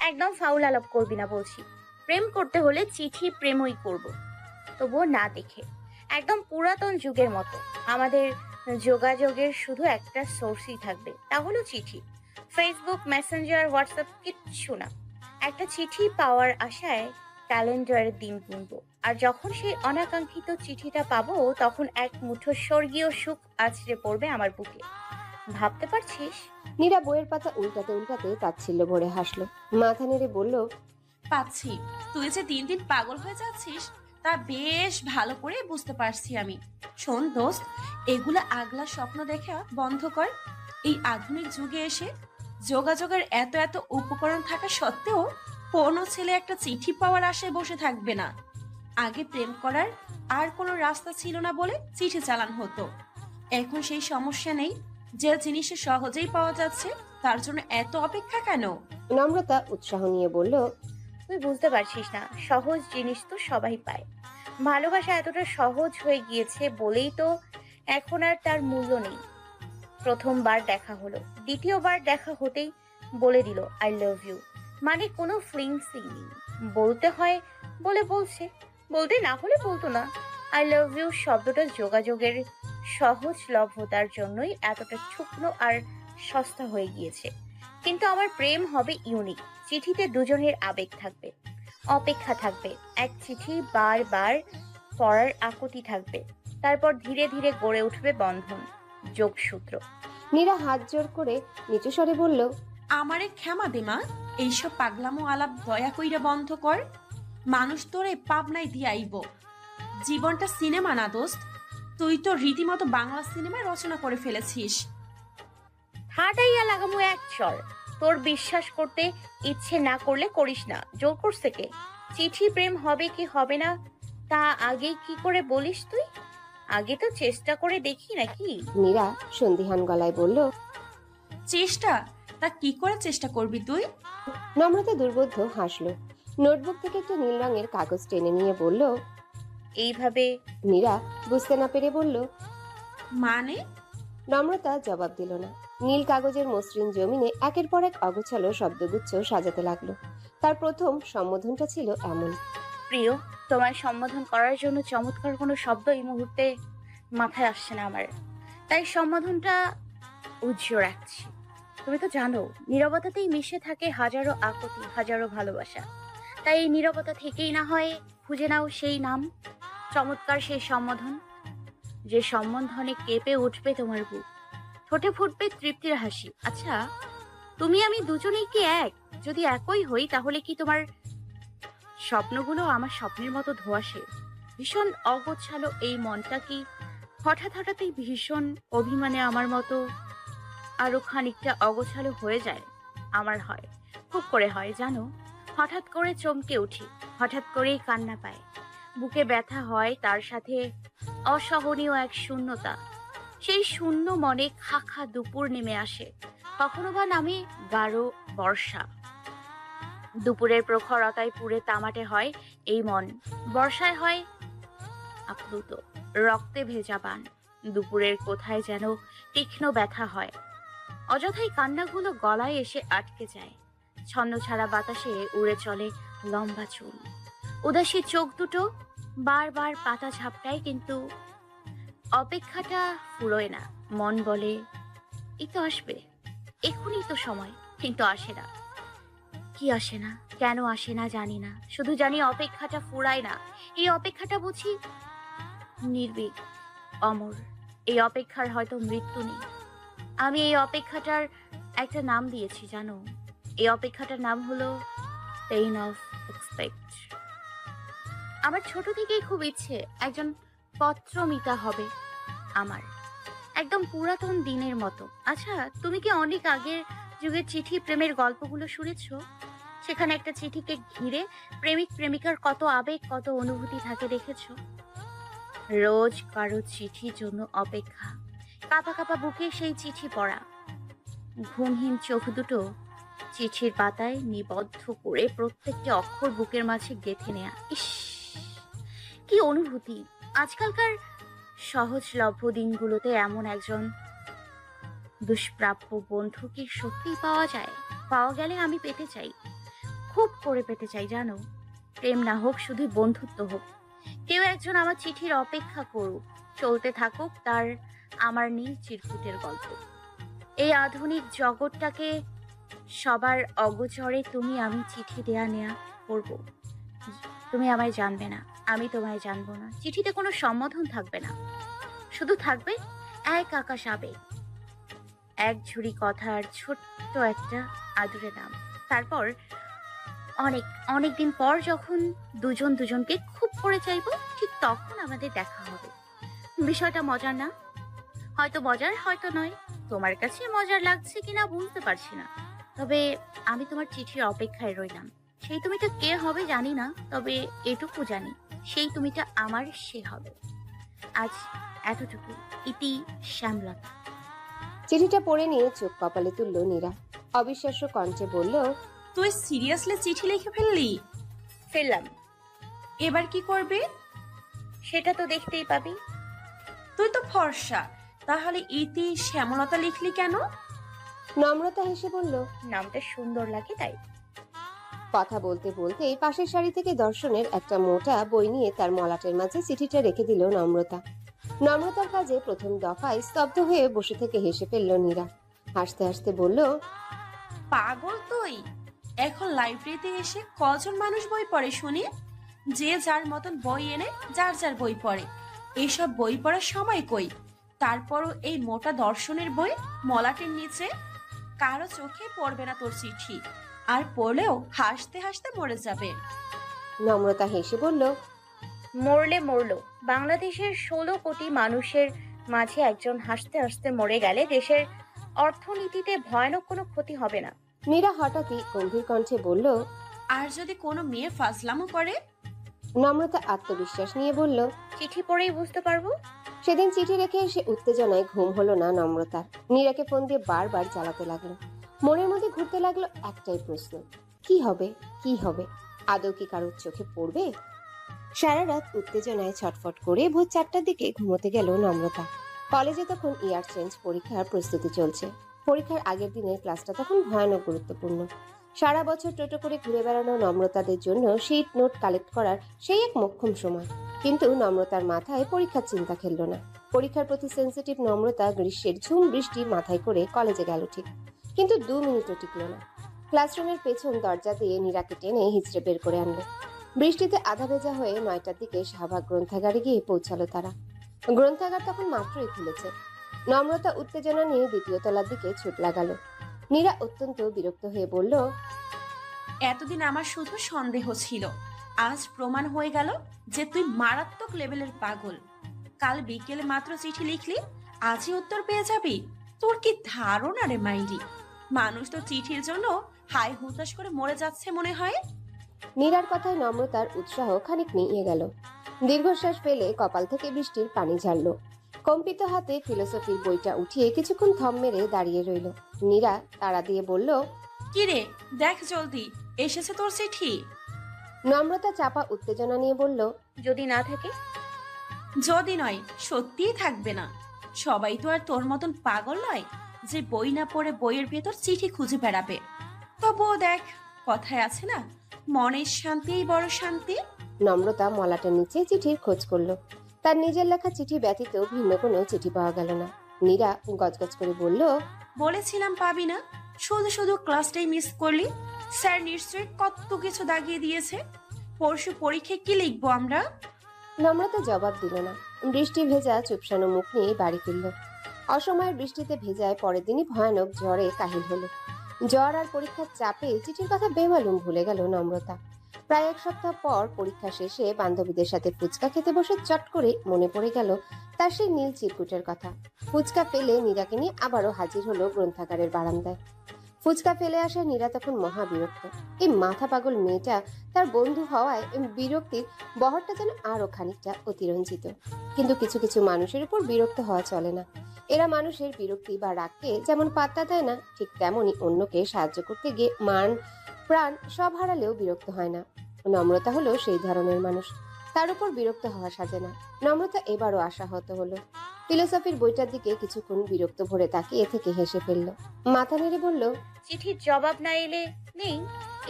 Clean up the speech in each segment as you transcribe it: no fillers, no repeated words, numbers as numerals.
একদম ফাউল আলাপ করবি না বলছি। প্রেম করতে হলে চিঠি প্রেমই করব, তবুও না দেখে। একদম পুরাতন যুগের মতো। আমাদের যোগাযোগের শুধু একটা সোর্সই থাকবে, তা হলো চিঠি। ফেসবুক, মেসেঞ্জার, হোয়াটসঅ্যাপ কিচ্ছু না। একটা চিঠি পাওয়ার আশায় ক্যালেন্ডারের দিন গুনবো, আর যখন সেই অনাকাঙ্ক্ষিত চিঠিটা পাবো তখন এক মুঠো স্বর্গীয় সুখ আছড়ে পড়বে আমার বুকে। ভাবতে পারছিস? নীরা বইয়ের পাতা উল্টাতে উল্টাতে তাচ্ছিল্য ভরে হাসলো। মাথা নেড়ে বলল, পাচ্ছি। তুই যে দিন দিন পাগল হয়ে যাচ্ছিস তা বেশ ভালো করে বুঝতে পারছি আমি। শোন দোস্ত, এগুলা আগলা স্বপ্ন দেখা বন্ধ কর। এই আধুনিক যুগে এসে যোগাযোগের এত এত উপকরণ থাকা সত্ত্বেও কোনো ছেলে একটা চিঠি পাওয়ার আশায় বসে থাকবে না। আগে প্রেম করার আর কোনো রাস্তা ছিল না বলে চিঠি চালান হতো। এখন সেই সমস্যা নেই। যে জিনিসে সহজেই পাওয়া যাচ্ছে তার জন্য এত অপেক্ষা কেন? নম্রতা উৎসাহ নিয়ে বলল, তুই বুঝতে পারছিস না, সহজ জিনিস তো সবাই পায়। ভালোবাসা এতটা সহজ হয়ে গিয়েছে বলেই তো এখন আর তার মূল্য নেই। প্রথমবার দেখা হলো, দ্বিতীয়বার দেখা হতেই বলে দিল আই লাভ ইউ। মানে কোনো ফিলিংসই নেই। বলতে হয় বলে বলছে, বলতে না হলে বলতো না। আই লাভ ইউ শব্দটা যোগাযোগের সহজলভ্যতার জন্যই এতটা শুকনো আর সস্তা হয়ে গিয়েছে। কিন্তু আমার প্রেম হবে ইউনিক। চিঠিতে দুজনের আবেগ থাকবে, অপেক্ষা থাকবে, এক চিঠি বারবার পড়ার আকুতি থাকবে। তারপর ধীরে ধীরে গড়ে উঠবে বন্ধন, যোগসূত্র। নীরা হাত জোর করে নিচু স্বরে বলল, আমারে ক্ষমা দে মা। এইসব পাগলামো আলাপ দয়া কইরা বন্ধ কর। মানুষ তোরে পাবনায় দিয়ে আইব। জীবনটা সিনেমা না দোস্ত। তুই তো রীতিমতো বাংলা সিনেমা রচনা করে ফেলেছিস। ঠাটাইয়া লাগামু এক চর। তোর বিশ্বাস করতে ইচ্ছে না করলে করিস না, জোর করছে কে? চিঠি প্রেম হবে কি হবে না তা আগে কি করে বলিস তুই? আগে তো চেষ্টা করে দেখি নাকি। নীরা সন্দিহান গলায় বলল। চেষ্টা? তা কি করে চেষ্টা করবি তুই? নম্রতা দুর্বোধ্য হাসলো। নোটবুক থেকে একটা নীল রঙের কাগজ টেনে নিয়ে বলল। এইভাবে? নীরা বুঝতে না পেরে বলল। মানে? নম্রতা জবাব দিল না। নীল কাগজের মসৃণ জমিনে একের পর এক অগোছালো শব্দগুচ্ছ সাজাতে লাগলো। তার প্রথম সম্বোধনটা ছিল এমন। প্রিয়, তোমায় সম্বোধন করার জন্য চমৎকার কোনো শব্দ এই মুহূর্তে মাথায় আসছে না আমার, তাই সম্বোধনটা উজ্জ্বল রাখছি। তুমি তো জানো, নীরবতাতেই মিশে থাকে হাজারো আকুতি, হাজারো ভালোবাসা। তাই এই নীরবতা থেকেই না হয় খুঁজে নাও সেই নাম, চমৎকার সেই সম্বোধন, যে সম্বোধনে কেঁপে উঠবে তোমার বুক, ঠোঁটে ফুটবে তৃপ্তির হাসি। আচ্ছা, তুমি আমি দুজনেই কি এক? যদি একই হই তাহলে কি তোমার স্বপ্নগুলো আমার স্বপ্নের মতো ধোঁয়াশে? ভীষণ অগোছালো এই মনটা কি হঠাৎ হঠাৎই ভীষণ অভিমানে আমার মতো আরো খানিকটা অগোছালো হয়ে যায়? আমার হয়, খুব করে হয় জানো। হঠাৎ করে চমকে উঠি, হঠাৎ করেই কান্না পায়, বুকে ব্যথা হয়, তার সাথে অসহনীয় এক শূন্যতা। সেই শূন্য মনে খা খা দুপুর নেমে আসে, কখনো বা নামে গাঢ় বর্ষা। দুপুরের প্রখরতায় পুড়ে তামাটে হয় এই মন, বর্ষায় হয় আপ্লুত, রক্তে ভেজা পান। দুপুরের কোথায় যেন তীক্ষ্ণ ব্যথা হয়, অযথাই কান্নাগুলো গলায় এসে আটকে যায়। ছন্ন ছাড়া বাতাসে উড়ে চলে লম্বা চুল, উদাসী চোখ দুটো বারবার পাতা ঝাপটায়, কিন্তু অপেক্ষাটা ফুরোয় না। মন বলে এই তো আসবে, এখনই তো সময়, কিন্তু আসে না। কি আসে না, কেন আসে না জানি না, শুধু জানি অপেক্ষাটা ফুরায় না। এই অপেক্ষাটা বুঝি নির্ভীক, অমর। এই অপেক্ষার হয়তো মৃত্যু নেই। আমি এই অপেক্ষাটার একটা নাম দিয়েছি জানো, এই অপেক্ষাটার নাম হলো পেইন অফ এক্সপেক্ট। আমার ছোট থেকেই খুব ইচ্ছে একজন পত্রমিতা হবে আমার, একদম পুরাতন দিনের মতো। আচ্ছা, তুমি কি অনেক আগের যুগের চিঠি প্রেমের গল্পগুলো শুনেছো? সেখানে একটা চিঠিকে ঘিরে প্রেমিক প্রেমিকার কত আবেগ, কত অনুভূতি থাকে দেখেছো? রোজ কারো চিঠির জন্য অপেক্ষা, কাঁপা কাঁপা বুকে সেই চিঠি পড়া, ঘুমহীন চোখ দুটো চিঠির পাতায় নিবদ্ধ করে প্রত্যেকটি অক্ষর বুকের মাঝে গেঁথে নেয়া। ইস, কি অনুভূতি! আজকালকার সহজলভ্য দিনগুলোতে এমন একজন দুষ্প্রাপ্য বন্ধু কি সত্যিই পাওয়া যায়? পাওয়া গেলে আমি পেতে চাই, খুব করে পেতে চাই জানো। প্রেম না হোক, শুধু বন্ধুত্ব হোক। কেউ একজন আমার চিঠির অপেক্ষা করুক, চলতে থাকুক তার আমার নীল চিরকুটের গল্প। এই আধুনিক জগৎটাকে সবার অগোচরে তুমি আমি চিঠি দেয়া নেয়া করব। তুমি আমায় জানবে না, আমি তোমায় জানবো না। চিঠিতে কোনো সম্বোধন থাকবে না, শুধু থাকবে এক আকাশ আবেগ, এক ঝুড়ি কথার ছোট্ট একটা আদুরে নাম। তারপর অনেক অনেক দিন পর যখন দুজন দুজনকে খুব করে চাইবো, ঠিক তখন আমাদের দেখা হবে। বিষয়টা মজার না? হয়তো মজার, হয়তো নয়। তোমার কাছে মজার লাগছে কিনা বুঝতে পারছি না, তবে আমি তোমার চিঠির অপেক্ষায় রইলাম। সেই তুমিটা কে হবে জানি না, তবে এটুকু জানি, সেই তুমিটা আমার সে হবে। আজ এতটুকু। ইতি, শ্যামলতা। চিঠিটা পড়ে নিয়ে চোখ কপালে তুলল নীরা। অবিশ্বাস্য কণ্ঠে বলল, তুই সিরিয়াসলি চিঠি লিখে ফেললি? ফেললাম। এবার কি করবে? সেটা তো দেখতেই পাবি। তুই তো ফর্সা, তাহলে ইতি শ্যামলতা লিখলি কেন? নম্রতা হেসে বলল, নামটা সুন্দর লাগে তাই। কথা বলতে বলতে পাশের সারি থেকে দর্শনের একটা মোটা বই নিয়ে তার মলাটের মাঝে চিঠিটা রেখে দিল নম্রতা। নম্রতার কাজে প্রথম দফায় স্তব্ধ হয়ে বসে থেকে হেসে ফেলল নীরা। হাসতে হাসতে বলল, পাগল তুই! এখন লাইব্রেরিতে এসে কজন মানুষ বই পড়ে শুনি? যে যার মতন বই এনে যার যার বই পড়ে। এসব বই পড়ার সময় কই? তারপরও এই মোটা দর্শনের বই মলাটের নিচে। কারো চোখে পড়বে না তোর চিঠি, আর পড়লেও হাসতে হাসতে মরে যাবে। নম্রতা হেসে বলল, মরলে মরলো, বাংলাদেশের 16 কোটি মানুষের মাঝে একজন হাসতে হাসতে মরে গেলে দেশের অর্থনীতিতে ভয়ানক কোনো ক্ষতি হবে না। নীরা হঠাৎই গম্ভীর কণ্ঠে বলল। আর যদি কোনো মেয়ে ফাজলামো করে? নম্রতা আত্মবিশ্বাস নিয়ে বলল, চিঠি পড়েই বুঝতে পারবো। সেদিন চিঠি রেখে এসে উত্তেজনায় ঘুম হলো না নম্রতার। নীরাকে ফোন দিয়ে বারবার জ্বালাতে লাগলো। মনের মধ্যে ঘুরতে লাগলো একটাই প্রশ্ন, কি হবে, কি হবে? আদৌ কি কারোর চোখে পড়বে? সারা রাত উত্তেজনায় ছটফট করে ভোর 4টার দিকে ঘুমোতে গেল নম্রতা। কলেজে তখন ইয়ার চেঞ্জ পরীক্ষার প্রস্তুতি চলছে। পরীক্ষার আগের দিনের ক্লাসটা তখন ভয়ানক গুরুত্বপূর্ণ। সারা বছর টোটো করে ঘুরে বেড়ানো নম্রতাদের জন্য শিট নোট কালেক্ট করার সেই এক মোক্ষম সময়। কিন্তু নম্রতার মাথায় পরীক্ষার চিন্তা খেললো না। পরীক্ষার প্রতি সেন্সিটিভ নম্রতা গ্রীষ্মের ঝুম বৃষ্টি মাথায় করে কলেজে গেল ঠিক, কিন্তু 2 মিনিটও টিকলো না। ক্লাসরুমের পেছন দরজা দিয়ে নীরাকে টেনে হিচড়ে বের করে আনলো। বৃষ্টিতে আধা ভেজা হয়ে 9টার দিকে শাহবাগ গ্রন্থাগারে গিয়ে পৌঁছালো তারা। গ্রন্থাগার তখন মাত্রই খুলেছে। নম্রতা উত্তেজনা নিয়ে 2য় তলার দিকে ছুট লাগালো। নীরা অত্যন্ত বিরক্ত হয়ে বলল, এতদিন আমার শুধু সন্দেহ ছিল, আজ প্রমাণ হয়ে গেল যে তুই মারাত্মক লেভেলের পাগল। কাল বিকেলে মাত্র চিঠি লিখলি, আজই উত্তর পেয়ে যাবি? তোর কি ধারণা রে মাইরি! মানুষ তো চিঠির জন্য হাই হুতাশ করে মরে যাচ্ছে মনে হয়। নীরার কথায় নম্রতার উৎসাহ খানিক নিয়ে গেল। দীর্ঘশ্বাস ফেলে কপাল থেকে বৃষ্টির পানি ঝাড়ল। কম্পিত হাতে ফিলোসফির বইটা উঠিয়ে কিছুক্ষণ থম মেরে দাঁড়িয়ে রইল। নীরা তাড়া দিয়ে বলল, কিরে, দেখ জলদি, এসেছে তোর চিঠি। নম্রতা চাপা উত্তেজনা নিয়ে বলল, যদি না থাকে? যদি নয়, সত্যিই থাকবে না। সবাই তো আর তোর মতন পাগল নয় যে বই না পড়ে বইয়ের ভেতর চিঠি খুঁজে বেড়াবে। তবুও দেখ, কথায় আছে না, মনের শান্তিই বড় শান্তি। নম্রতা মলাটার নিচে চিঠির খোঁজ করলো। তার নিজের লেখা চিঠি ব্যতীত ভিন্ন কোনো চিঠি পাওয়া গেল না। নীরা গজগজ করে বলল, বলেছিলাম পাবি না, শুধু শুধু ক্লাসটাই মিস করলি। স্যার নিশ্চয়ই কত কিছু দাগিয়ে দিয়েছে। পরশু পরীক্ষায় কি লিখবো আমরা? নম্রতা জবাব দিল না। বৃষ্টি ভেজা চুপসানো মুখ নিয়ে বাড়ি ফিরল। অসময়ের বৃষ্টিতে ভেজায় পরের দিনই ভয়ানক জ্বরে কাহিল হলো। জ্বর আর পরীক্ষার চাপে চিঠির কথা বেমালুম ভুলে গেল নম্রতা। প্রায় 1 সপ্তাহ পর পরীক্ষা শেষে বান্ধবীদের সাথে ফুচকা খেতে বসে চট করে মনে পড়ে গেল তার সেই নীল চিরকুটের কথা। ফুচকা ফেলে নীরাকে নিয়ে আবারও হাজির হলো গ্রন্থাগারের বারান্দায়। ফুচকা ফেলে আসা নীরা তখন মহা বিরক্ত। এই মাথা পাগল মেয়েটা তার বন্ধু হওয়ায় বিরক্তির বহরটা যেন আরো খানিকটা অতিরঞ্জিত। কিন্তু কিছু কিছু মানুষের উপর বিরক্ত হওয়া চলে না। এরা মানুষের বিরক্তি বা রাগকে যেমন পাত্তা দেয় না, ঠিক তেমনই অন্যকে সাহায্য করতে গিয়ে মান প্রাণ সব হারালেও বিরক্ত হয় না। নম্রতা হলো সেই ধরনের মানুষ। তার উপর বিরক্ত হওয়া সাজে না। নম্রতা এবারও আশাহত হলো। ফিলোসফির বইটার দিকে কিছুক্ষণ বিরক্ত ভরে তাকিয়ে থেকে হেসে ফেলল। মাথা নেড়ে বলল, চিঠির জবাব না এলে নেই,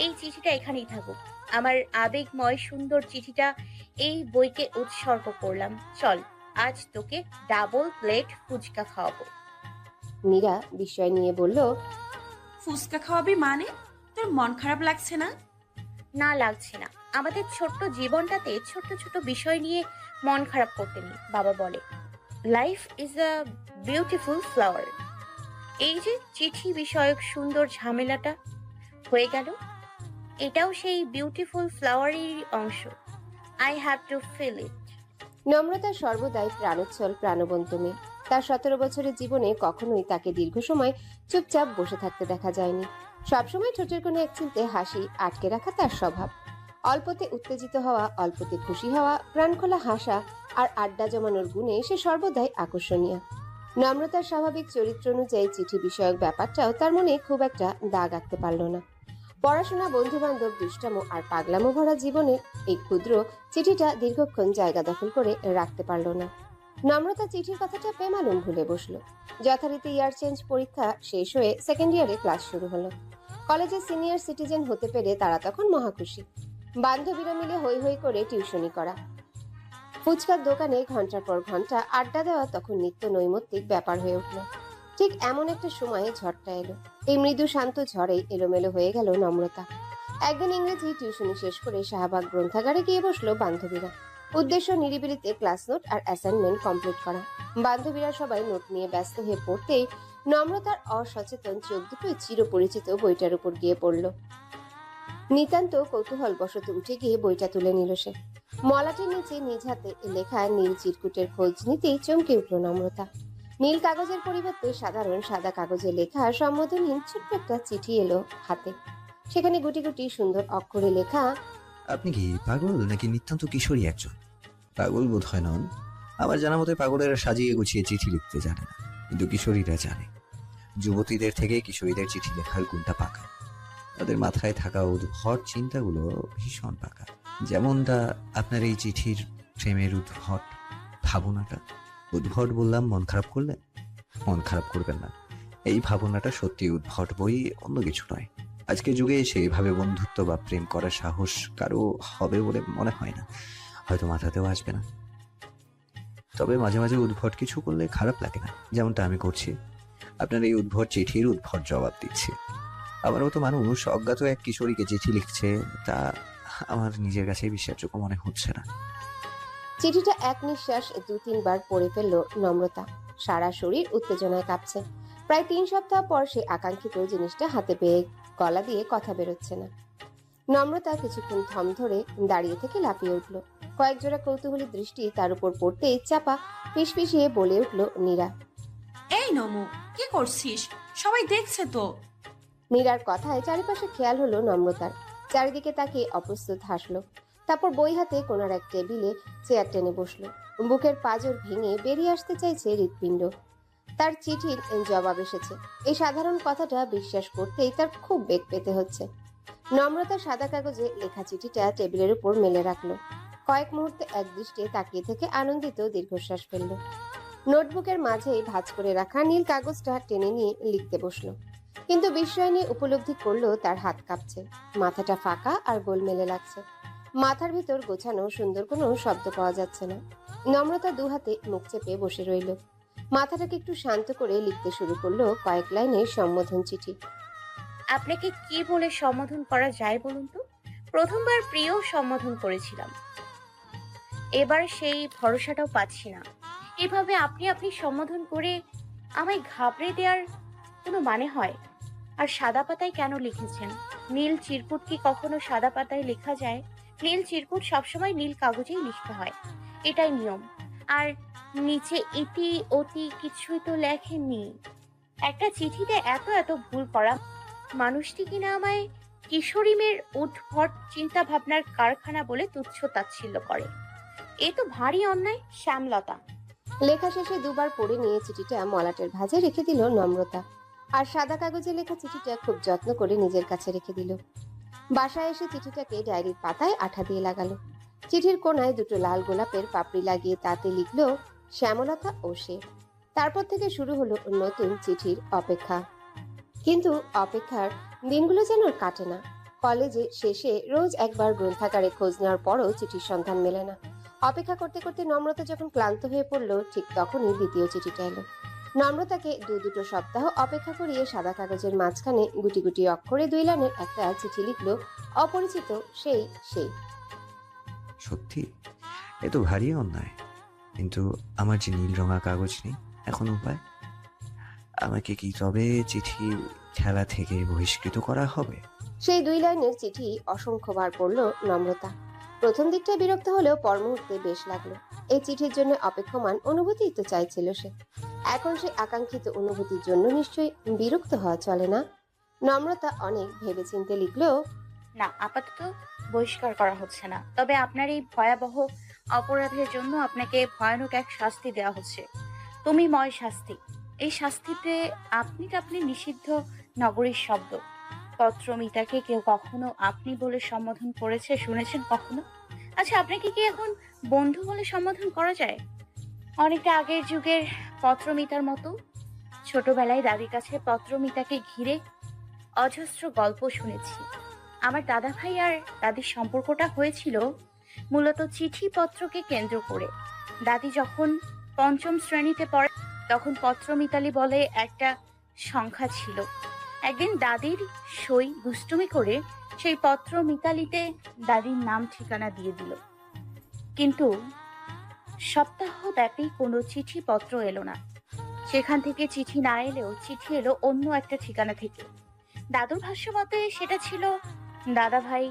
এই চিঠিটা এখানেই থাকুক। আমার আবেগময় সুন্দর চিঠিটা এই বইকে উৎসর্গ করলাম। চল, আজ তোকে ডাবল প্লেট ফুচকা খাওয়াবো। নীরা বিস্ময় নিয়ে বলল, ফুচকা খাওয়াবি মানে? তোর মন খারাপ লাগছে না? না, লাগছে না। আমাদের ছোট্ট জীবনটাতে ছোট্ট ছোট বিষয় নিয়ে মন খারাপ করতে নেই। বাবা বলে life is a beautiful flower. এই যে চিঠি বিষয়ক সুন্দর ঝামেলাটা হয়ে গেল, এটাও সেই বিউটিফুল ফ্লাওয়ারেরই অংশ। I have to feel it. নম্রতা সর্বদাই প্রাণোচ্ছল প্রাণবন্ত মেয়ে। তার 17 বছরের জীবনে কখনোই তাকে দীর্ঘ সময় চুপচাপ বসে থাকতে দেখা যায়নি। সবসময় ঠোঁটের কোনো এক চিলতে হাসি আটকে রাখা তার স্বভাব। অল্পতে উত্তেজিত হওয়া, অল্পতে খুশি হওয়া, প্রাণখোলা হাসা আর আড্ডা জমানোর গুণে সে সর্বদাই আকর্ষণীয়। নম্রতার স্বাভাবিক চরিত্র অনুযায়ী চিঠি বিষয়ক ব্যাপারটাও তার মনে খুব একটা দাগ আঁকতে পারল না। পড়াশোনা, বন্ধু বান্ধব, দুষ্টামো আর পাগলামো ভরা জীবনের এই ক্ষুদ্র চিঠিটা দীর্ঘক্ষণ জায়গা দখল করে রাখতে পারল না। নম্রতা চিঠির কথাটা বেমালুম ভুলে বসলো। যথারীতি ইয়ার চেঞ্জ পরীক্ষা শেষ হয়ে সেকেন্ড ইয়ারে ক্লাস শুরু হলো। কলেজের সিনিয়র সিটিজেন হতে পেরে তারা তখন মহাখুশি। বান্ধবীরা মিলে হৈ হৈ করে টিউশনি করা, ফুচকার দোকানে ঘন্টার পর ঘন্টা আড্ডা দেওয়া তখন নিত্য নৈমিত্তিক ব্যাপার হয়ে উঠল। ঠিক এমন একটা সময়ে ঝড়টা এলো। এই মৃদু শান্ত ঝড়েই এলোমেলো হয়ে গেল নম্রতা। একদিন ইংরেজি টিউশনি শেষ করে শাহবাগ গ্রন্থাগারে গিয়ে বসলো বান্ধবীরা। উদ্দেশ্য নিরিবিলিতে ক্লাস নোট আর অ্যাসাইনমেন্ট কমপ্লিট করা। বান্ধবীরা সবাই নোট নিয়ে ব্যস্ত হয়ে পড়তেই নম্রতার অসচেতন চোখ দুটো চিরপরিচিত বইটার উপর গিয়ে পড়ল। নিতান্ত কৌতূহল বশত উঠে গিয়ে বইটা তুলে নিল সে। মলাটির নিচে নিজ হাতে লেখা নীল চিরকুটের খোঁজ নিতেই চমকে উঠল নম্রতা। নীল কাগজের পরিবর্তে সাধারণ সাদা কাগজে লেখা সম্বোধনহীন ছোট্ট একটা চিঠি এলো হাতে। সেখানে গুটি গুটি সুন্দর অক্ষরে লেখা, আপনি কি পাগল নাকি নিতান্ত কিশোরী একজন? পাগল বোধ হয় নন। আমার জানা মতে পাগলেরা সাজিয়ে গুছিয়ে চিঠি লিখতে জানে না, কিন্তু কিশোরীরা জানে। যুবতীদের থেকে কিশোরীদের চিঠি লেখার গুণটা পাকা। তাদের মাথায় থাকা উদ্ভট চিন্তাগুলো ভীষণ পাকা। যেমনটা আপনার এই চিঠির প্রেমের উদ্ভট ভাবনাটা। উদ্ভট বললাম মন খারাপ করলে? মন খারাপ করবেন না, এই ভাবনাটা সত্যি উদ্ভট, বই অন্য কিছু নয়। আজকের যুগে এসে এভাবে বন্ধুত্ব বা প্রেম করার সাহস কারো হবে বলে মনে হয় না, হয়তো মাথাতেও আসবে না। তবে মাঝে মাঝে উদ্ভট কিছু করলে খারাপ লাগে না, যেমনটা আমি করছি। আপনার এই উদ্ভট চিঠির উদ্ভট জবাব দিচ্ছি। আমার মতো মানুষ অজ্ঞাত এক কিশোরীকে চিঠি লিখছে, তা আমার নিজের কাছে বিশ্বাসযোগ্য মনে হচ্ছে না। চিঠিটা এক নিঃশ্বাস 2-3 বার পড়ে ফেলল নম্রতা। সারা শরীর উত্তেজনায় কাঁপছে। প্রায় 3 সপ্তাহ পর সে আকাঙ্ক্ষিত জিনিসটা হাতে পেয়ে গলা দিয়ে কথা বেরোচ্ছে না। নম্রতা কিছুক্ষণ থম ধরে দাঁড়িয়ে থেকে লাফিয়ে উঠল। কয়েক জোড়া কৌতূহলী দৃষ্টি তার উপর পড়তেই চাপা ফিসফিসিয়ে বলে উঠল নীরা। এই নমু, কি করছিস? সবাই দেখছে তো। নীরার কথায় চারিপাশে খেয়াল হলো নম্রতার। চারিদিকে তাকে অপ্রস্তুত হাসলো। তারপর বই হাতে কোনার এক টেবিলে চেয়ার টেনে বসলো। বুকের পাঁজর ভেঙে বেরিয়ে আসতে চাইছে হৃৎপিণ্ড। তার চিঠির জবাব এসেছে। এই সাধারণ কথাটা বিশ্বাস করতেই তার খুব বেগ পেতে হচ্ছে। নম্রতা সাদা কাগজে লেখা চিঠিটা টেবিলের উপর মেলে রাখলো। কয়েক মুহূর্তে এক দৃষ্টে তাকিয়ে থেকে আনন্দিত দীর্ঘশ্বাস ফেলল। নোটবুকের মাঝে ভাঁজ করে রাখা নীল কাগজটা টেনে নিয়ে লিখতে বসলো। কিন্তু বিস্ময় নিয়ে উপলব্ধি করলো তার হাত কাঁপছে, মাথাটা ফাঁকা আর গোলমেলে লাগছে। মাথার ভিতর গোছানো সুন্দর কোনো শব্দ পাওয়া যাচ্ছে না। নম্রতা দু হাতে মুখ চেপে বসে রইল। মাথাটাকে একটু শান্ত করে লিখতে শুরু করলো কয়েক লাইনের সম্বোধন চিঠি। আপনাকে কি বলে সম্বোধন করা যায় বলুন তো? প্রথমবার প্রিয় সম্বোধন করেছিলাম, এবার সেই ভরসাটাও পাচ্ছি না। এভাবে আপনি আপনি সম্বোধন করে আমায় ঘাবড়ে দেওয়ার কোনো মানে হয়? আর সাদা পাতায় কেন লিখেছেন? নীল চিরকুট কি কখনো সাদা পাতায় লেখা যায়? নীল চিরকুট সবসময় নীল কাগজেই লিখতে হয়, এটাই নিয়ম। আর নিচে ইতি অতি কিছুই তো লেখেননি। একটা চিঠিতে এত এত ভুল করা মানুষটি কিনা আমায় কিশোরী মেয়ের উদ্ভট চিন্তা ভাবনার কারখানা বলে তুচ্ছ তাচ্ছিল্য করে। এ তো ভারী অন্যায়, শ্যামলতা। লেখা শেষে দুবার পড়ে নিয়ে চিঠিটা মলাটের ভাঁজে রেখে দিল নম্রতা। আর সাদা কাগজে লেখা চিঠিটা খুব যত্ন করে নিজের কাছে রেখে দিল। বাসায় এসে চিঠিটাকে ডায়েরির পাতায় আঠা দিয়ে লাগালো। চিঠির কোনায় দুটো লাল গোলাপের পাপড়ি লাগিয়ে তাতে লিখলো, শ্যামলতা ও সে। তারপর থেকে শুরু হলো নতুন চিঠির অপেক্ষা। কিন্তু অপেক্ষার দিনগুলো যেন আর কাটে না। কলেজে শেষে রোজ একবার গ্রন্থাগারে খোঁজ নেওয়ার পরও চিঠির সন্ধান মেলে না। অপেক্ষা করতে করতে নম্রতা যখন ক্লান্ত হয়ে পড়ল, ঠিক তখনই দ্বিতীয় চিঠিটা এলো। নম্রতাকে দুটো সপ্তাহ অপেক্ষা করিয়ে সাদা কাগজের মাঝখানে গুটি গুটি অক্ষরে 2 লাইনের একটা চিঠি লিখলো অপরিচিত সেই। সত্যি এ তো ভারী অন্যায়, কিন্তু আমার যে নীল রঙা কাগজ নেই, এখন উপায়? আমাকে কি তবে চিঠি খেলা থেকে বহিষ্কৃত করা হবে? সেই 2 লাইনের চিঠি অসংখ্যবার পড়ল নম্রতা। প্রথম দিকটায় বিরক্ত হলেও পর মুহূর্তে বেশ লাগলো। এই চিঠির জন্য অপেক্ষমান অনুভূতিই তো চাইছিল সে। এখন সে আকাঙ্ক্ষিত অনুভূতির জন্য নিশ্চয়ই বিরক্ত হওয়া চলে না। নম্রতা অনেক ভেবেচিন্তে লিখলেও, না, আপাতত বহিষ্কার করা হচ্ছে না, তবে আপনার এই ভয়াবহ অপরাধের জন্য আপনাকে ভয়ানক এক শাস্তি দেওয়া হচ্ছে, তুমিময় শাস্তি। এই শাস্তিতে আপনি নিষিদ্ধ নগরীর শব্দ। পত্রমিতাকে কেউ কখনো আপনি বলে সম্বোধন করেছে শুনেছেন কখনো? আচ্ছা, আপনাকে কি এখন বন্ধু বলে সম্বোধন করা যায়? অনেকটা আগের যুগের পত্রমিতার মতো। ছোটবেলায় দাদির কাছে পত্রমিতাকে ঘিরে অজস্র গল্প শুনেছি। আমার দাদা ভাই আর দাদির সম্পর্কটা হয়েছিল মূলত চিঠিপত্রকে কেন্দ্র করে। দাদি যখন 5ম শ্রেণীতে পড়ে তখন পত্রমিতালি বলে একটা সংখ্যা ছিল। একদিন দাদির সই দুষ্টুমি করে সেই পত্রমিতালিতে দাদির নাম ঠিকানা দিয়ে দিল, কিন্তু সপ্তাহব্যাপী কোনো চিঠিপত্র এলো না। সেখান থেকে চিঠি না এলেও চিঠি এলো অন্য একটা ঠিকানা থেকে। দাদুর ভাষ্য মতে সেটা ছিল দাদা ভাই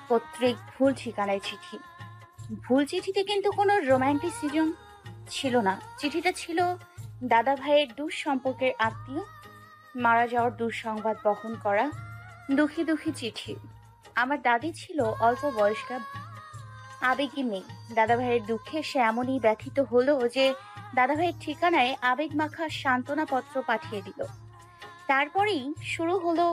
কর্তৃক ভুল ঠিকানায় চিঠি। ভুল চিঠিতে কিন্তু কোনো রোম্যান্টিসিজম ছিল না। চিঠিটা ছিল দাদা ভাইয়ের দুঃসম্পর্কের আত্মীয় মারা যাওয়ার দুঃসংবাদ বহন করা দুঃখী দুঃখী চিঠি। আমার দাদি ছিল অল্প বয়স্কা আবেগী মেয়ে। দাদা ভাইয়ের দুঃখে সে এমনই ব্যথিত হলো যে দাদা ভাইয়ের ঠিকানায় আবেগ মাখা সান্ত্বনা পত্র পাঠিয়ে দিল। তারপরেই শুরু হলো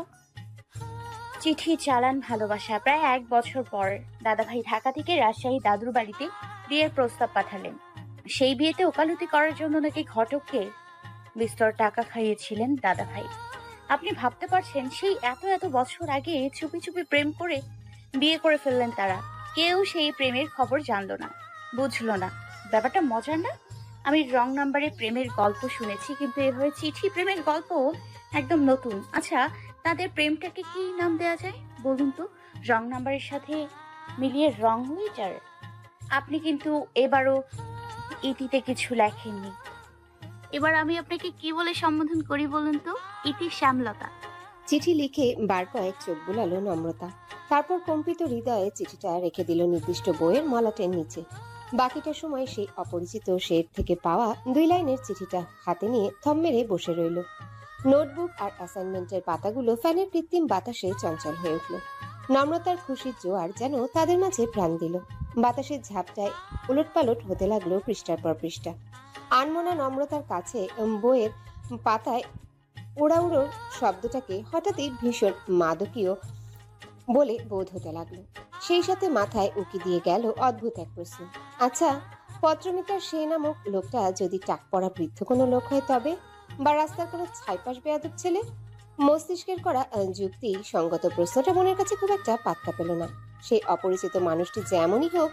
চিঠি চালান ভালোবাসা। প্রায় 1 বছর পর দাদাভাই ঢাকা থেকে রাজশাহী দাদুর বাড়িতে বিয়ের প্রস্তাব পাঠালেন। সেই বিয়েতে ওকালতি করার জন্য নাকি ঘটককে বিস্তর টাকা খাইয়েছিলেন দাদাভাই। আপনি ভাবতে পারছেন, সেই এত বছর আগে চুপি চুপি প্রেম করে বিয়ে করে ফেললেন তারা। কেউ সেই প্রেমের খবর জানলো না, বুঝলো না। ব্যাপারটা মজার না? আমি রং নাম্বারে প্রেমের গল্প শুনেছি, কিন্তু এভাবে চিঠি প্রেমের গল্প একদম নতুন। আচ্ছা, তাদের প্রেমটাকে কি নাম দেওয়া যায় বলুন তো? রং নাম্বারের সাথে মিলিয়ে রং লেটার। আপনি কিন্তু এবারও ইতিতে কিছু লেখেননি। এবার আমি আপনাকে কি বলে সম্বোধন করি বলুন তো? ইতি শ্যামলতা। চিঠি লিখে বার কয়েক চোখ বুলালো নম্রতা। তারপর কম্পিত হৃদয়ে চিঠিটা রেখে দিল নির্দিষ্ট বইয়ের মলাটের নিচে। বাকিটা সময় সেই অপরিচিত শেড থেকে পাওয়া 2 লাইনের চিঠিটা হাতে নিয়ে থম মেরে বসে রইল। নোটবুক আর অ্যাসাইনমেন্টের পাতাগুলো ফ্যানের কৃত্রিম বাতাসে চঞ্চল হয়ে উঠল। নম্রতার খুশির জোয়ার যেন তাদের মাঝে প্রাণ দিল। বাতাসের ঝাপটায় উলটপালট হতে লাগলো পৃষ্ঠার পর পৃষ্ঠা। আনমনা নম্রতার কাছে বইয়ের পাতায় উড়াউড়োর শব্দটাকে হঠাৎই ভীষণ মাদকীয় বলে বোধ হতে লাগলো। সেই সাথে মাথায় উকি দিয়ে গেল অদ্ভুত এক প্রশ্ন। আচ্ছা, পত্রমিতার সে নামক লোকটা যদি টাক পড়া বৃদ্ধ কোনো লোক হয় তবে, বা রাস্তার কোনো ছাইপাশ বেয়াদব ছেলে? মস্তিষ্কের করা যুক্তি সঙ্গত প্রশ্নটা মনের কাছে খুব একটা পাত্তা পেল না। সেই অপরিচিত মানুষটি যেমনই হোক,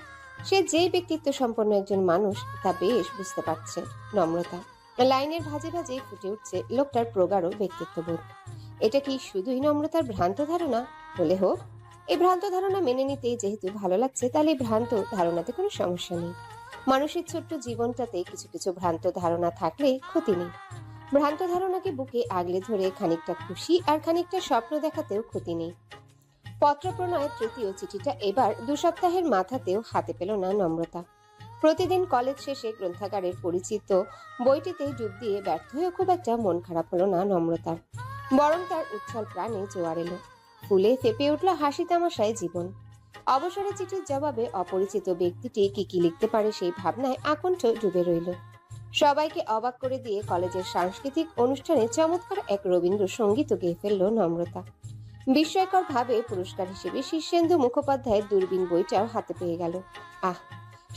সে যেই ব্যক্তিত্ব সম্পন্ন একজন মানুষ তা বেশ বুঝতে পারছে নম্রতা। লাইনের ভাজে ভাজে ফুটে উঠছে লোকটার প্রগাঢ় ব্যক্তিত্ববোধ। এটা কি শুধুই নম্রতার ভ্রান্ত ধারণা? হলে হোক। এই ভ্রান্ত ধারণা মেনে নিতে যেহেতু ভালো লাগছে, তাহলে এই ভ্রান্ত ধারণাতে কোনো সমস্যা নেই। মানুষের ছোট্ট জীবনটাতে কিছু কিছু ভ্রান্ত ধারণা থাকলে ক্ষতি নেই। ভ্রান্ত ধারণাকে বুকে আগলে ধরে খানিকটা খুশি আর খানিকটা স্বপ্ন দেখাতেও ক্ষতি নেই। পত্র প্রণয়ের 3য় চিঠিটা এবার 2 সপ্তাহের মাথাতেও হাতে পেল না নম্রতা। প্রতিদিন কলেজ শেষে গ্রন্থাগারের পরিচিত বইটিতে ডুব দিয়ে ব্যর্থ হয়ে খুব একটা মন খারাপ হলো না নম্রতার। বরং তার উচ্ছল প্রাণে জোয়ার এলো। ফুলে ফেপে উঠল হাসি তামাশায় জীবন। অবসরে চিঠির জবাবে অপরিচিত ব্যক্তিটি কি লিখতে পারে সেই ভাবনায় আকণ্ঠ ডুবে রইল। সবাইকে অবাক করে দিয়ে কলেজের সাংস্কৃতিক অনুষ্ঠানে চমৎকার এক রবীন্দ্রসঙ্গীত গেয়ে ফেলল নম্রতা। বিস্ময়কর ভাবে পুরস্কার হিসেবে শীর্ষেন্দু মুখোপাধ্যায়ের দূরবীন বইটাও হাতে পেয়ে গেল। আহ,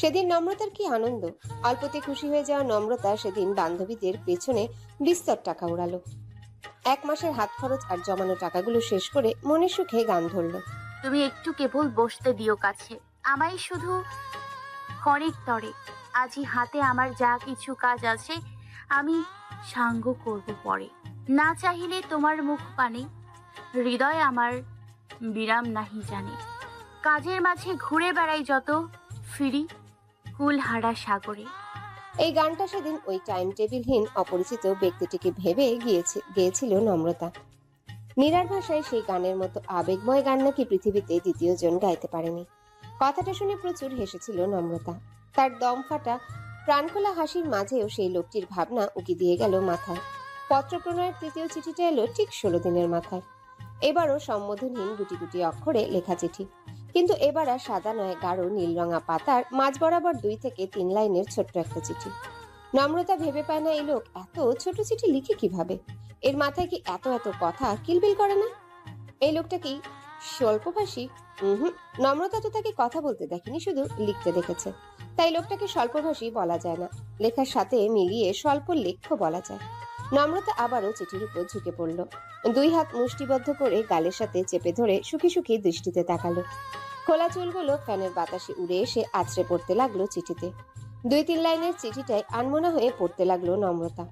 সেদিন নম্রতার কি আনন্দ। অল্পতে খুশি হয়ে যাওয়া নম্রতা সেদিন বান্ধবীদের পেছনে বিস্তর টাকা উড়ালো। 1 মাসের হাত খরচ আর জমানো টাকাগুলো শেষ করে মনের সুখে গান ধরল। তুমি একটু কেবল বসতে দিও কাছে, আমায় শুধু ক্ষণিক তরে। আজই হাতে আমার যা কিছু কাজ আছে আমি সাঙ্গ করব পরে। না চাহিলে তোমার মুখ পানে, হৃদয় আমার বিরাম নাহি জানে। কাজের মাঝে ঘুরে বেড়াই যত, ফিরি কুলহারা সাগরে। এই গানটা সেদিন ওই টাইম টেবিলহীন অপরিচিত ব্যক্তিটিকে ভেবে গেয়েছিল নম্রতা। নীরার ভাষায় সেই গানের মতো আবেগময় গান নাকি পৃথিবীতে দ্বিতীয় জন গাইতে পারেনি। কথাটা শুনে প্রচুর হেসেছিল নম্রতা। তার দম ফাটা প্রাণখোলা হাসির মাঝেও সেই লোকটির ভাবনা উকি দিয়ে গেল মাথায়। পত্র প্রণয়ের 3য় চিঠিটা এলো ঠিক 16 দিনের মাথায়। এবারও সম্বোধনহীন গুটি গুটি অক্ষরে লেখা চিঠি, কিন্তু এবার আর সাদা নয়, গাঢ় নীল রঙা পাতার মাঝ বরাবর 2 থেকে 3 লাইনের ছোট্ট একটা চিঠি। নম্রতা ভেবে পায় না এই লোক এত ছোট চিঠি লিখে কিভাবে। এর মাথায় কি এত এত কথা কিলবিল করে না? এই লোকটা কি স্বল্পভাষী? নম্রতা তো তাকে কথা বলতে দেখেনি, শুধু লিখতে দেখেছে। তাই লোকটাকে স্বল্পভাষী বলা যায় না, লেখার সাথে মিলিয়ে স্বল্প লেখ্য বলা যায়। নম্রতা আবারও চিঠির উপর ঝুঁকে পড়ল। 2 হাত মুষ্টিবদ্ধ করে গালের সাথে চেপে ধরে সুখী সুখী দৃষ্টিতে তাকালো। খোলা চুলগুলো ফ্যানের বাতাসে উড়ে এসে আছড়ে পড়তে লাগলো চিঠিতে। 2-3 লাইনের চিঠিটায় আনমনা হয়ে পড়তে লাগলো নম্রতা।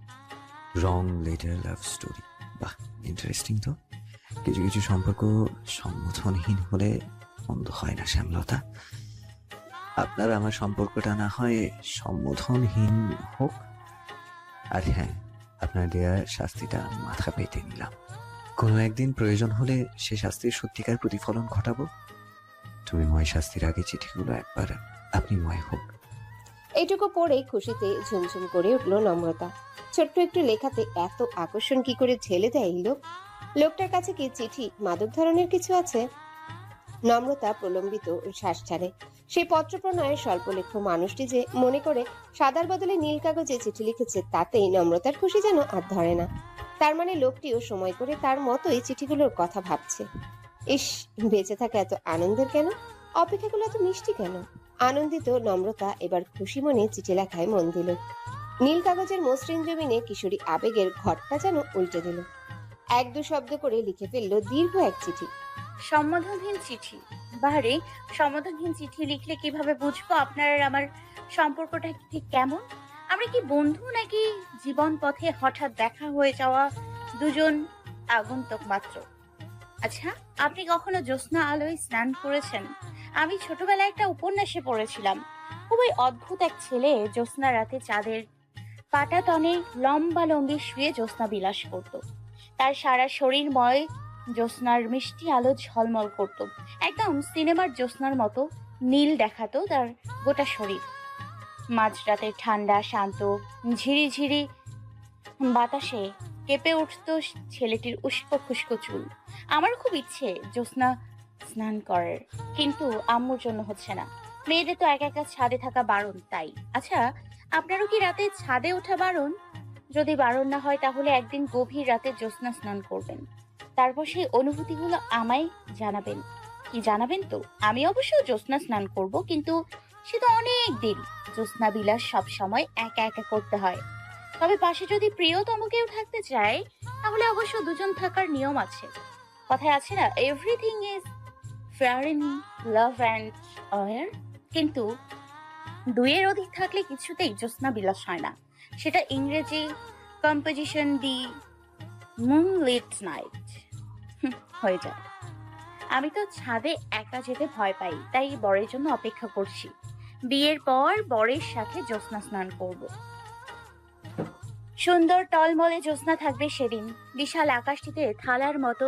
রং লেটার লাভ স্টোরি। বাহ, ইন্টারেস্টিং তো। কিছু কিছু সম্পর্ক সম্বোধনহীন হলে মন্দ হয় না শ্যামলতা। আপনার আমার সম্পর্কটা না হয় সম্বোধনহীন হোক। আর হ্যাঁ, আপনার দেয়া শাস্তিটা মাথা পেতে নিলাম। কোনো একদিন প্রয়োজন হলে সে শাস্তির সত্যিকার প্রতিফলন ঘটাবো। তুমি ময় শাস্তির আগে চিঠিগুলো একবার আপনি ময় হোক। এইটুকু পড়ে খুশিতে ঝুমঝুম করে উঠল নম্রতা। ছোট্ট একটু লেখাতে এত আকর্ষণ কি করে ঢেলে দেয় এই লোক? লোকটার কাছে কি চিঠি মাদক ধরনের কিছু আছে? নম্রতা প্রলম্বিত শ্বাস ছাড়ে। সেই পত্র প্রণয়ের স্বল্পলেখ্য মানুষটি যে মনে করে সাদার বদলে নীল কাগজে চিঠি লিখেছে, তাতেই নম্রতার খুশি যেন আর ধরে না। তার মানে লোকটিও সময় করে তার মতোই চিঠিগুলোর কথা ভাবছে। ইস, বেঁচে থাকা এত আনন্দের কেন? অপেক্ষাগুলো এত মিষ্টি কেন? আনন্দিত নম্রতা এবার খুশি মনে চিঠি লেখায় মন দিল। নীল কাগজের মসৃণ জমিনে কিশোরী আবেগের ঘরটা যেন উল্টে দিল। 1-2 শব্দ করে লিখে ফেললো দীর্ঘ এক চিঠি। সম্বোধনহীন চিঠি। বাহারে, সম্বোধনহীন চিঠি লিখলে কিভাবে বুঝবো আপনার আর আমার সম্পর্কটা ঠিক কেমন? আমরা কি বন্ধু নাকি জীবন পথে হঠাৎ দেখা হয়ে যাওয়া দুজন আগন্তুক মাত্র? আচ্ছা, আপনি কখনো জ্যোৎস্না আলোয় স্নান করেছেন? আমি ছোটবেলায় একটা উপন্যাসে পড়েছিলাম, খুবই অদ্ভুত এক ছেলে জ্যোৎস্না রাতে চাঁদের পাটাতনে লম্বালম্বি শুয়ে জ্যোৎস্না বিলাস করত। তার সারা শরীরময় জ্যোৎস্নার মিষ্টি আলো ঝলমল করত। একদম সিনেমার জ্যোৎস্নার মতো নীল দেখাতো তার গোটা শরীর। মাঝরাতে ঠান্ডা শান্ত ঝিরিঝিরি বাতাসে কেঁপে উঠতো ছেলেটির উস্কো খুস্কো চুল। আমার খুব ইচ্ছে জ্যোৎস্না স্নান করার, কিন্তু আম্মুর জন্য হচ্ছে না। মেয়েদের তো একা একা ছাদে থাকা বারণ, তাই। আচ্ছা, আপনারও কি রাতে ছাদে ওঠা বারণ? যদি বারণ না হয় তাহলে একদিন গভীর রাতে জ্যোৎস্না স্নান করবেন, তারপর সেই অনুভূতিগুলো আমায় জানাবেন। কি জানাবেন তো? আমি অবশ্য জ্যোৎস্না স্নান করব, কিন্তু সে তো অনেক দেরি। জ্যোৎস্না বিলাস সব সময় একা একা করতে হয়। তবে পাশে যদি প্রিয়তম কেউ থাকতে চায় তাহলে অবশ্য দুজন থাকার নিয়ম আছে। কথায় আছে না, everything is fair in love and war. কিন্তু 2-এর অধিক থাকলে কিছুতেই জ্যোৎস্না বিলাস হয় না। সেটা ইংরেজি কম্পোজিশন দি মুনলিট নাইট হয়ে যায়। আমি তো ছাদে একা যেতে ভয় পাই, তাই বরের জন্য অপেক্ষা করছি। বিয়ের পর বরের সাথে জ্যোৎস্না স্নান করব। সুন্দর টলমলে জ্যোৎস্না থাকবে সেদিন। বিশাল আকাশটিতে থালার মতো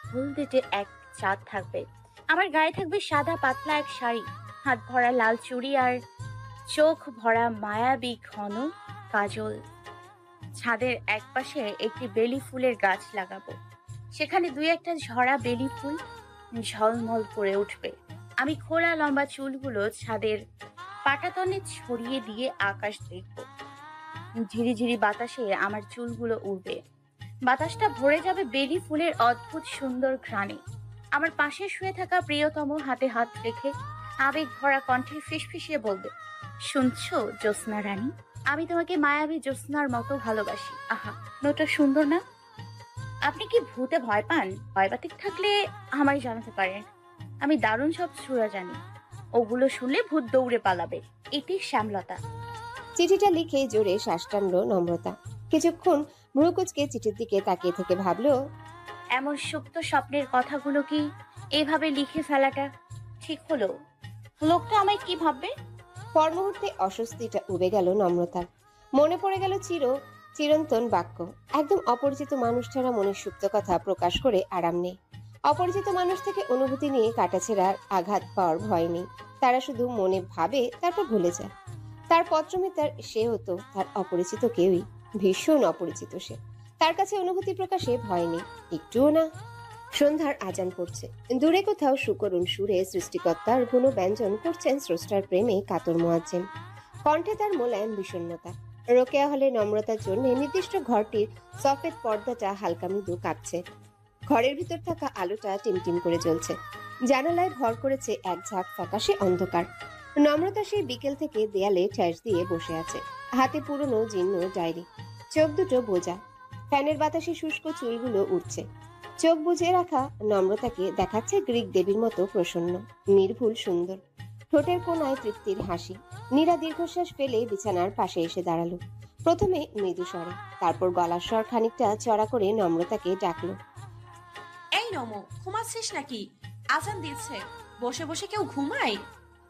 হলদেটে এক চাঁদ থাকবে। আমার গায়ে থাকবে সাদা পাতলা এক শাড়ি, হাত ভরা লাল চুড়ি আর চোখ ভরা মায়াবী ঘন কাজল। ছাদের একপাশে একটি বেলি ফুলের গাছ লাগাবো, সেখানে 2-1টা ঝরা বেলি ফুল ঝলমল করে উঠবে। আমি খোলা লম্বা চুলগুলো ছাদের পাটাতনে ছড়িয়ে দিয়ে আকাশ দেখব। ঝিরিঝিরি বাতাসে আমার চুলগুলো উড়বে। বাতাসটা ভরে যাবে বেলি ফুলের অদ্ভুত সুন্দর ঘ্রাণে। আমার পাশে শুয়ে থাকা প্রিয়তম হাতে হাত রেখে আবেগ ভরা কণ্ঠে ফিসফিসিয়ে বলবে, শুনছো জ্যোৎস্না রানী, আমি তোমাকে মায়াবী জ্যোৎস্নার মতো ভালোবাসি। আহা, মেয়েটা সুন্দর না? আপনি কি ভূতে ভয় পান? ভয় পাতিক থাকলে আমায় জানাতে পারেন, আমি দারুণ সব সুরা জানি। ওগুলো শুনলে ভূত দৌড়ে পালাবে। এটি শ্যামলতা। চিঠিটা লিখে জোরে শ্বাস টানলো নম্রতা। কিছুক্ষণ ভ্রুকুচকে চিঠির দিকে তাকিয়ে থেকে ভাবলো, এমন সুপ্ত স্বপ্নের কথাগুলো কি এইভাবে লিখে ফেলাটা ঠিক হলো? লোকটা আমায় কি ভাববে? পর মুহূর্তে অস্বস্তিটা উবে গেল নম্রতার। মনে পড়ে গেল চিরন্তন বাক্য, একদম অপরিচিত মানুষ ছাড়া মনের সুপ্ত কথা প্রকাশ করে আরাম নেই। অপরিচিত মানুষ থেকে অনুভূতি নিয়ে কাটাছেড়ার আঘাত পাওয়ার ভয় নেই। তারা শুধু মনে ভাবে তারপর ভুলে যায়। তার পত্রমিতার সে হতো তার অপরিচিত কেউই, ভীষণ অপরিচিত সে। তার কাছে অনুভূতি প্রকাশে ভয় নেই, একটুও না। সন্ধ্যার আজান পড়ছে। দূরে কোথাও সুকরুণ সুরে সৃষ্টিকর্তার গুণব্যঞ্জন করছেন স্রষ্টার প্রেমে কাতর মুয়াজ্জিন। কণ্ঠে তার মোলায়েম বিষণ্ণতা। রোকেয়া হলে নম্রতার জন্য নির্দিষ্ট ঘরটির সফেদ পর্দাটা হালকা মৃদু কাঁপছে। ঘরের ভিতর থাকা আলোটা টিমটিম করে জ্বলছে। জানালায় ভর করেছে এক ঝাঁক ফ্যাকাশে অন্ধকার। নম্রতা সেই বিকেল থেকে দেয়ালে ঠেস দিয়ে বসে আছে, হাতে পুরনো জীর্ণ ডায়েরি, চোখ দুটো বোঝা। ফ্যানের বাতাসে শুষ্ক চুলগুলো উঠছে। চোখ বুজে রাখা নম্রতাকে দেখাচ্ছে গ্রিক দেবীর মতো প্রসন্ন, নির্ভুল সুন্দর। ঠোঁটের কোনায় তৃপ্তির হাসি। নীরা দীর্ঘশ্বাস ফেলে বিছানার পাশে এসে দাঁড়ালো। প্রথমে মৃদু স্বরে, তারপর গলার স্বর খানিকটা চড়া করে নম্রতাকে ডাকলো। এই নমো, ঘুমাচ্ছিস নাকি? আজান দিচ্ছে, বসে বসে কেউ ঘুমায়?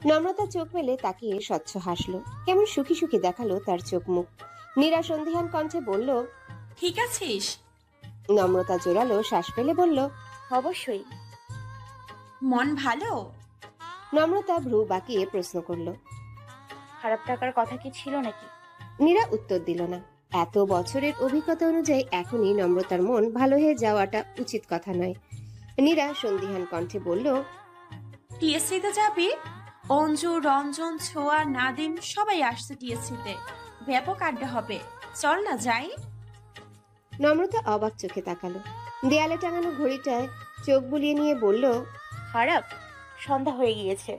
নম্রতা চোখ মেলে তাকিয়ে স্বচ্ছ হাসলো। কেমন সুখী সুখী দেখালো তার চোখ মুখ। নীরা সন্ধিহান কণ্ঠে বলল, ঠিক আছিস? নম্রতা জোরালো শ্বাস ফেলে বলল, অবশ্যই। মন ভালো? নম্রতা ভ্রু বাঁকিয়ে প্রশ্ন করলো। খারাপ টাকার কথা কি ছিল নাকি? নীরা উত্তর দিল না। এত বছরের অভিজ্ঞতা অনুযায়ী এখনই নম্রতার মন ভালো হয়ে যাওয়াটা উচিত কথা নয়। নীরা সন্ধিহান কণ্ঠে বলল, টিএসসিতে যাবি? অঞ্জু, রঞ্জন, ছোয়া, নাদিম সবাই আসছে টিএসসিতে। ব্যাপক আড্ডা হবে, চল না যাই? নম্রতা অবাক চোখে তাকালো। দেয়ালে টাঙানো ঘড়িটায় চোখ বুলিয়ে নিয়ে বলল, খারাপ? সন্ধ্যা হয়ে গিয়েছে,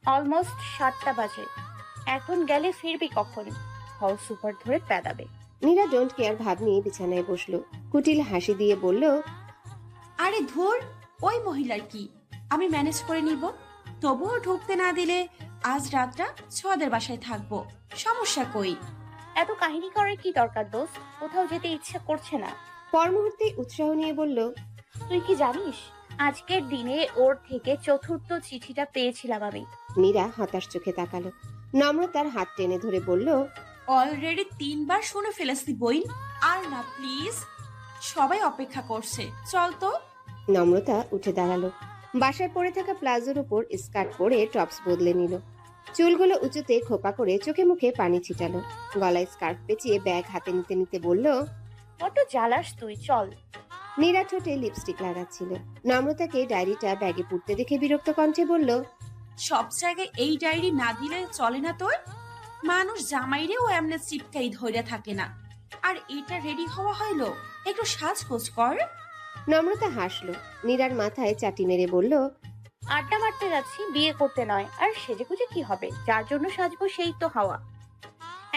অলমোস্ট 7টা বাজে। এখন গেলে ফিরবি কখন? হাউস সুপার ধরে পেদাবে। নীরা ডোন্ট কেয়ার ভাব নিয়ে বিছানায় বসলো। কুটিল হাসি দিয়ে বলল, আরে ধুর, ওই মহিলার কি, আমি ম্যানেজ করে নিব। তবুও ঢুকতে না দিলে আজ রাতটা ছোয়াদের বাসায় থাকবো, সমস্যা কই? এত কাহিনী করার কি দরকার দোস্ত? কোথাও যেতে ইচ্ছা করছে না। পর মুহূর্তে উৎসাহ নিয়ে বলল, তুই কি জানিস, আজকের দিনে ওর থেকে 4র্থ চিঠিটা পেয়েছিলাম আমি। নীরা হতাশ চোখে তাকালো। নম্রতার হাত টেনে ধরে বলল, অলরেডি 3বার শুনে ফেলেছি বই, আর না প্লিজ, সবাই অপেক্ষা করছে, চল তো। নম্রতা উঠে দাঁড়ালো। বাসায় পড়ে থাকা প্লাজোর উপর স্কার্ট পরে টপস বদলে নিল। চুলগুলো উঁচুতে খোপা করে চোখে মুখে পানি ছিটালো। গলায় স্কার্ফ পেঁচিয়ে ব্যাগ হাতে নিতে নিতে বলল, কত জ্বালাস তুই, চল। নীরা ঠোঁটে লিপস্টিক লাগাচ্ছিল। নম্রতাকে ডায়েরিটা ব্যাগে পুড়তে দেখে বিরক্ত কণ্ঠে বলল, সব জায়গায় এই ডায়েরি না দিলে চলে না তোর? মানুষ জামাইরেও এমনি চিপকাই ধরে থাকে না, আর এটা রেডি হওয়া হইলো, একটু সাজগোজ কর। নম্রতা হাসলো। নীরার মাথায় চাটি মেরে বলল, আড্ডা মারতে যাচ্ছি, বিয়ে করতে নয়। আর সেজেগুজে কি হবে? যার জন্য সাজবো সেই তো হাওয়া।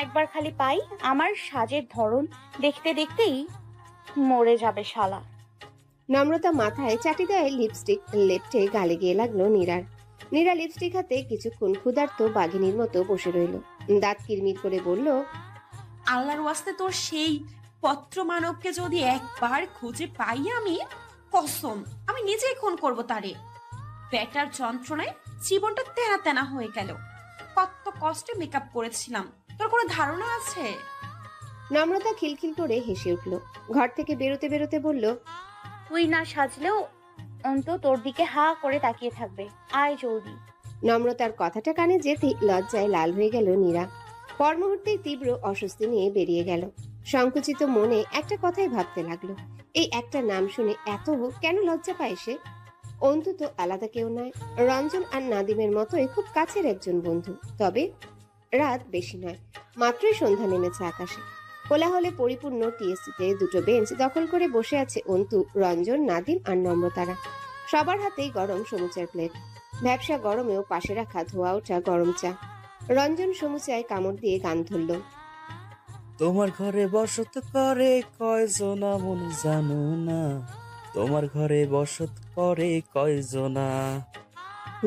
একবার খালি পাই, আমার সাজের ধরন দেখতে দেখতেই মরে যাবে শালা। নম্রতা মাথায় চাটি দেয় লিপস্টিক লেপটে গালে গিয়ে লাগলো নীরার। নীরা লিপস্টিক হাতে কিছুক্ষণ ক্ষুধার্ত বাঘিনীর মতো বসে রইল। দাঁত কিরমির করে বলল, আল্লাহর ওয়াস্তে তোর সেই পত্র মানবকে যদি একবার খুঁজে পাই আমি, কসম আমি নিজেই খুন করব তারে। পেটার যন্ত্রণায় জীবনটা তেনা তেনা হয়ে গেল। কত কষ্টে মেকআপ করেছিলাম, তোর কোনো ধারণা আছে? নম্রতা খিলখিল করে হেসে উঠল। ঘর থেকে বেরোতে বেরোতে বলল, তুই না সাজলেও অন্ত তোর দিকে হা করে তাকিয়ে থাকবে। আয় জলদি। নম্রতার কথাটা কানে যেতেই লজ্জায় লাল হয়ে গেল নীরা। পর মুহূর্তেই তীব্র অস্বস্তি নিয়ে বেরিয়ে গেল। সংকুচিত মনে একটা কথাই ভাবতে লাগলো, এই একটা নাম শুনে এত কেন লজ্জা পায় সে? অন্তু তো আলাদা কেউ নয়, রঞ্জন আর নাদিমের মতোই খুব কাছের একজন বন্ধু। তবে রাত বেশি নয়, মাত্রই সন্ধ্যা নেমেছে আকাশে। কোলাহলে পরিপূর্ণ টিএসসিতে দুটো বেঞ্চ দখল করে বসে আছে অন্তু, রঞ্জন, নাদিম আর নম্রতারা। সবার হাতেই গরম সমুচার প্লেট। ব্যবসা গরমেও পাশে রাখা ধোয়া ওঠা গরম চা। রঞ্জন সমুচায় কামড় দিয়ে গান ধরল। তোমার ঘরে বসত করে কয়জনা মন জানো না, তোমার ঘরে বসত করে কয়জনা।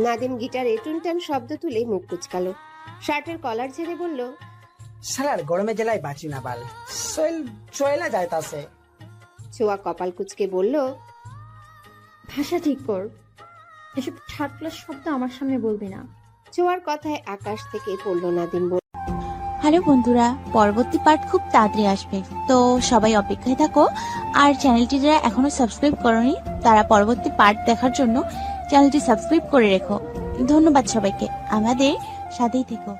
নাদিম গিটারে টুনটান শব্দ তুলে মুখ কুচকালো, শার্টের কলার ঝেড়ে বলল, শালার গরমে জেলায় বাঁচি না বাল, শৈল চয়লা যাইতাছে। ছোঁয়া কপাল কুচকে বলল, ভাষা ঠিক কর, এসব থার্ড ক্লাস শব্দ আমার সামনে বলবি না। ছোঁয়ার কথায় আকাশ থেকে পড়ল। নাদিম বলল, হ্যালো বন্ধুরা, পরবর্তী পার্ট খুব তাড়াতাড়ি আসবে, তো সবাই অপেক্ষায় থাকো। আর চ্যানেলটি যারা এখনো সাবস্ক্রাইব করনি তারা পরবর্তী পার্ট দেখার জন্য চ্যানেলটি সাবস্ক্রাইব করে রেখো। ধন্যবাদ সবাইকে, আমাদের সাথেই থেকো।